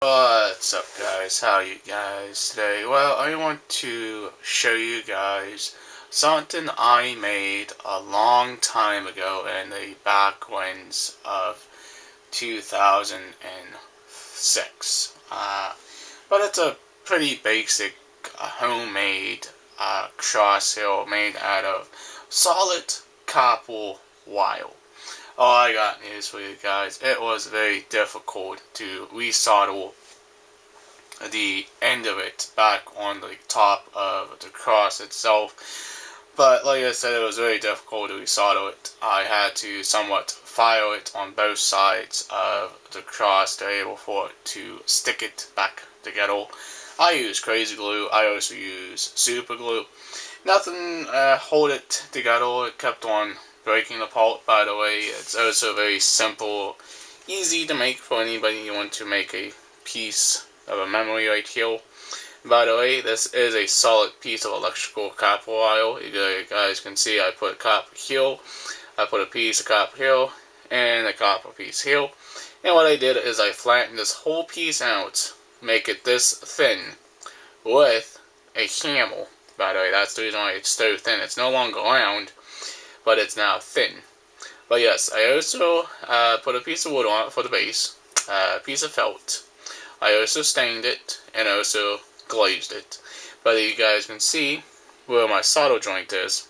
What's up guys, how are you guys today? Well, I want to show you guys something I made a long time ago in the backwinds of 2006. But it's a pretty basic homemade cross hill made out of solid copper wire. Oh, I got news for you guys. It was very difficult to resolder the end of it back on the top of the cross itself. But like I said, it was very difficult to resolder it. I had to somewhat file it on both sides of the cross to be able for it to stick it back together. I use crazy glue. I also use super glue. Nothing hold it together. It kept on breaking apart. By the way, it's also very simple, easy to make for anybody who want to make a piece of a memory right here. By the way, this is a solid piece of electrical copper wire. You guys can see I put copper here, I put a piece of copper here, and a copper piece here. And what I did is I flattened this whole piece out, make it this thin, with a hammer. By the way, that's the reason why it's so thin. It's no longer round, but it's now thin. But yes, I also put a piece of wood on it for the base, a piece of felt. I also stained it and also glazed it. But you guys can see where my solder joint is.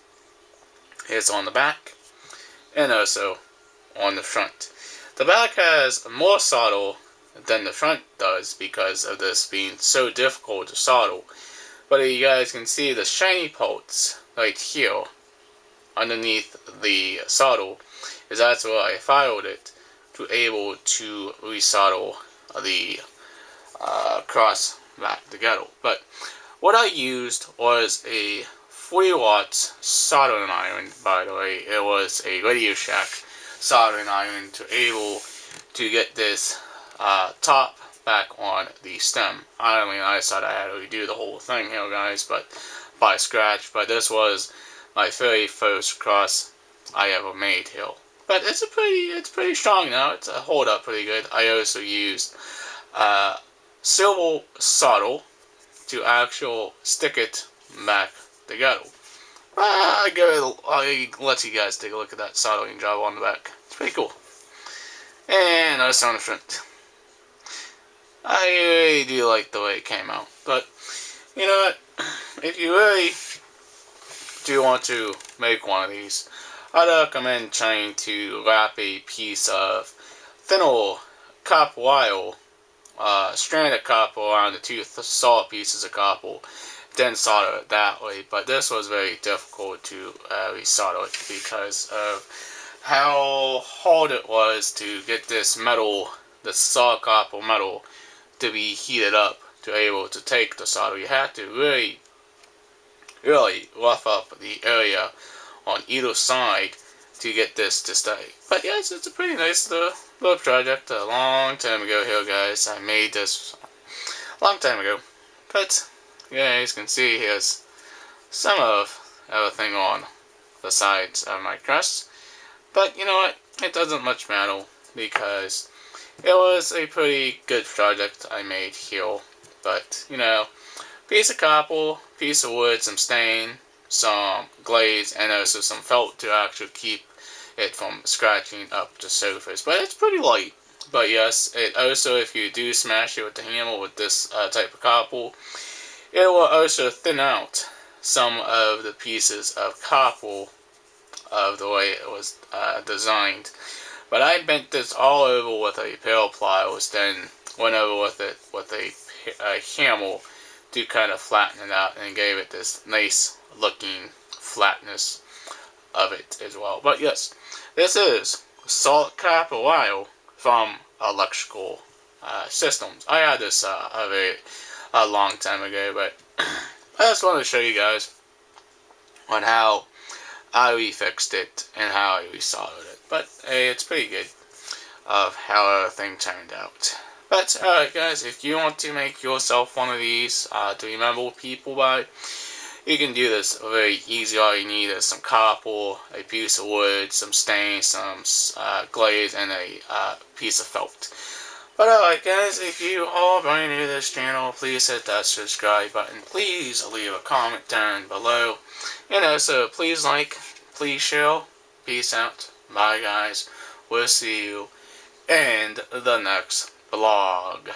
It's on the back and also on the front. The back has more solder than the front does because of this being so difficult to solder. But you guys can see the shiny parts right here underneath the solder is that's where I filed it to able to resolder the cross back together. But what I used was a 40-watt soldering iron. By the way, it was a Radio Shack soldering iron to able to get this top back on the stem. I mean, I thought I had to redo the whole thing here, guys, but by scratch. But this was my very first cross I ever made here. But it's pretty strong now. It's hold up pretty good. I also used silver solder to actually stick it back together. I'll let you guys take a look at that soldering job on the back. It's pretty cool. And notice on the front. I really do like the way it came out. But, you know what? If you really do want to make one of these, I'd recommend trying to wrap a piece of thinner copper wire, stranded copper around the two solid pieces of copper, then solder it that way. But this was very difficult to resolder it because of how hard it was to get this metal, the solid copper metal, to be heated up to be able to take the solder. You had to really rough up the area on either side to get this to stay. But yes, it's a pretty nice little project. A long time ago here, guys. I made this a long time ago. But you guys can see here's some of everything on the sides of my crust. But you know what? It doesn't much matter because it was a pretty good project I made here. But, you know, piece of copper, piece of wood, some stain, some glaze, and also some felt to actually keep it from scratching up the surface. But it's pretty light. But yes, it also, if you do smash it with the hammer with this type of copper, it will also thin out some of the pieces of copper of the way it was designed. But I bent this all over with a pair of pliers, then went over with it with a hammer to kind of flatten it out and gave it this nice looking flatness of it as well. But yes, this is solid copper wire from Electrical Systems. I had this a long time ago, but I just wanted to show you guys on how I refixed it and how I resoldered it. But hey, it's pretty good of how everything turned out. But alright guys, if you want to make yourself one of these to remember people by, you can do this very easy. All you need is some copper, a piece of wood, some stain, some glaze, and a piece of felt. But alright guys, if you are brand new to this channel, please hit that subscribe button. Please leave a comment down below. And also, please like, please share. Peace out. Bye guys. We'll see you in the next vlog.